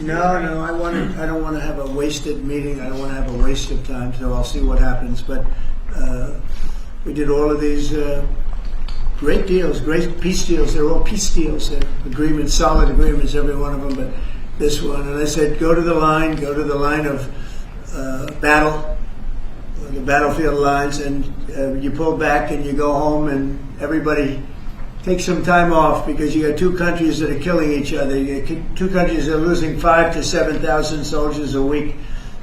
No, I don't want to have a wasted meeting. I don't want to have a waste of time. So I'll see what happens. But we did all of these great deals, great peace deals. They're all peace deals, agreements, solid agreements, every one of them. But this one, and I said, go to the line of battle, the battlefield lines, and you pull back and you go home, and everybody take some time off, because you got two countries that are killing each other. You got two countries that are losing 5,000 to 7,000 soldiers a week.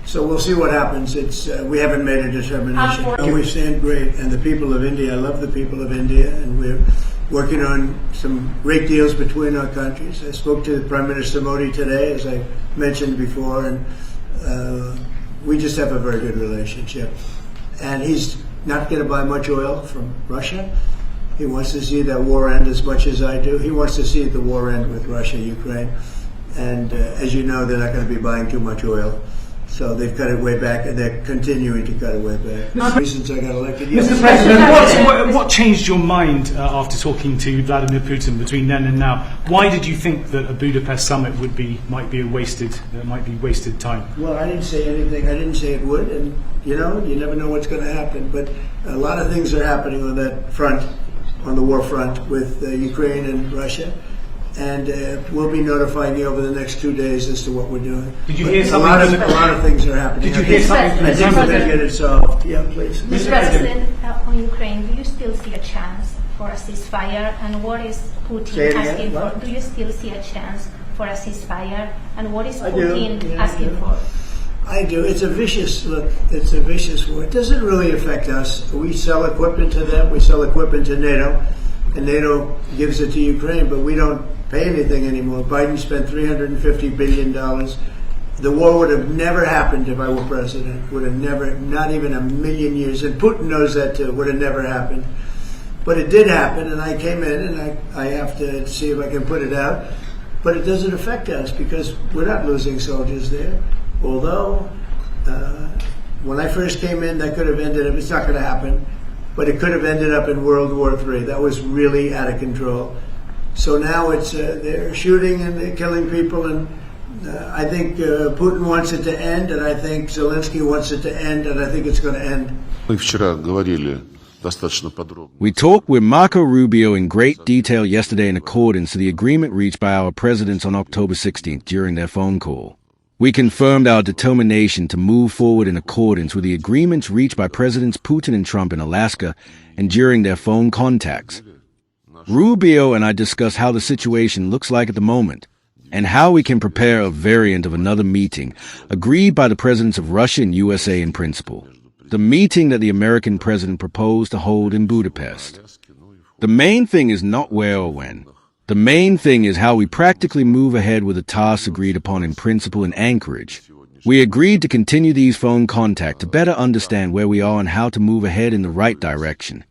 So we'll see what happens. We haven't made a determination. We stand great, and the people of India, I love the people of India, and we're working on some great deals between our countries. I spoke to Prime Minister Modi today, as I mentioned before, and we just have a very good relationship. And he's not going to buy much oil from Russia. He wants to see that war end as much as I do. He wants to see the war end with Russia, Ukraine. And as you know, they're not going to be buying too much oil. So they've cut it way back, and they're continuing to cut it way back. Since I got elected. Mr. President, what changed your mind after talking to Vladimir Putin between then and now? Why did you think that a Budapest summit might be wasted time? Well, I didn't say anything. I didn't say it would, and you never know what's going to happen. But a lot of things are happening on that front, on the war front, with Ukraine and Russia. And we'll be notifying you over the next 2 days as to what we're doing. Did you hear something? A lot of things are happening. Did you hear something? I think we're going to get it solved. Yeah, please. Mr. President, on Ukraine, do you still see a chance for a ceasefire? And what is Putin asking for? Do you still see a chance for a ceasefire? And what is Putin asking for? I do. It's a vicious war. It doesn't really affect us. We sell equipment to them. We sell equipment to NATO. And NATO gives it to Ukraine, but we don't pay anything anymore. Biden spent $350 billion. The war would have never happened if I were president. Would have never, not even a million years. And Putin knows that too. Would have never happened. But it did happen, and I came in, and I have to see if I can put it out. But it doesn't affect us, because we're not losing soldiers there. Although, when I first came in, that could have ended up, it's not going to happen. But it could have ended up in World War III. That was really out of control. So now it's they're shooting and they're killing people, and I think Putin wants it to end, and I think Zelensky wants it to end, and I think it's going to end. We talked with Marco Rubio in great detail yesterday in accordance to the agreement reached by our presidents on October 16th during their phone call. We confirmed our determination to move forward in accordance with the agreements reached by Presidents Putin and Trump in Alaska and during their phone contacts. Rubio and I discussed how the situation looks like at the moment and how we can prepare a variant of another meeting agreed by the presidents of Russia and USA in principle, the meeting that the American president proposed to hold in Budapest. The main thing is not where or when. The main thing is how we practically move ahead with the tasks agreed upon in principle in Anchorage. We agreed to continue these phone contacts to better understand where we are and how to move ahead in the right direction.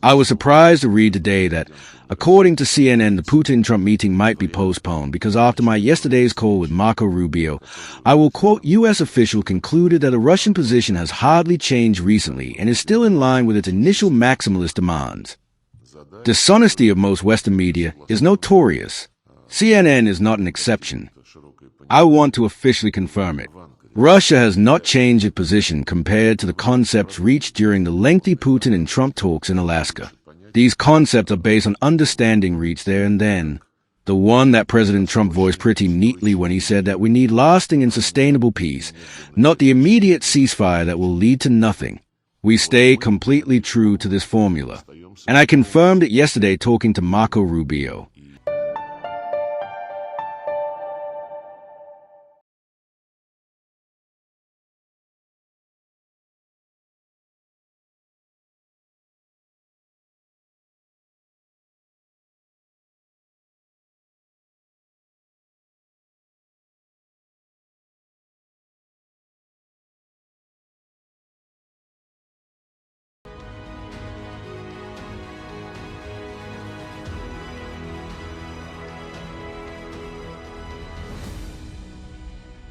I was surprised to read today that, according to CNN, the Putin-Trump meeting might be postponed because after my yesterday's call with Marco Rubio, I will quote, U.S. official concluded that the Russian position has hardly changed recently and is still in line with its initial maximalist demands. Dishonesty of most Western media is notorious. CNN is not an exception. I want to officially confirm it. Russia has not changed its position compared to the concepts reached during the lengthy Putin and Trump talks in Alaska. These concepts are based on understanding reached there and then. The one that President Trump voiced pretty neatly when he said that we need lasting and sustainable peace, not the immediate ceasefire that will lead to nothing. We stay completely true to this formula. And I confirmed it yesterday talking to Marco Rubio.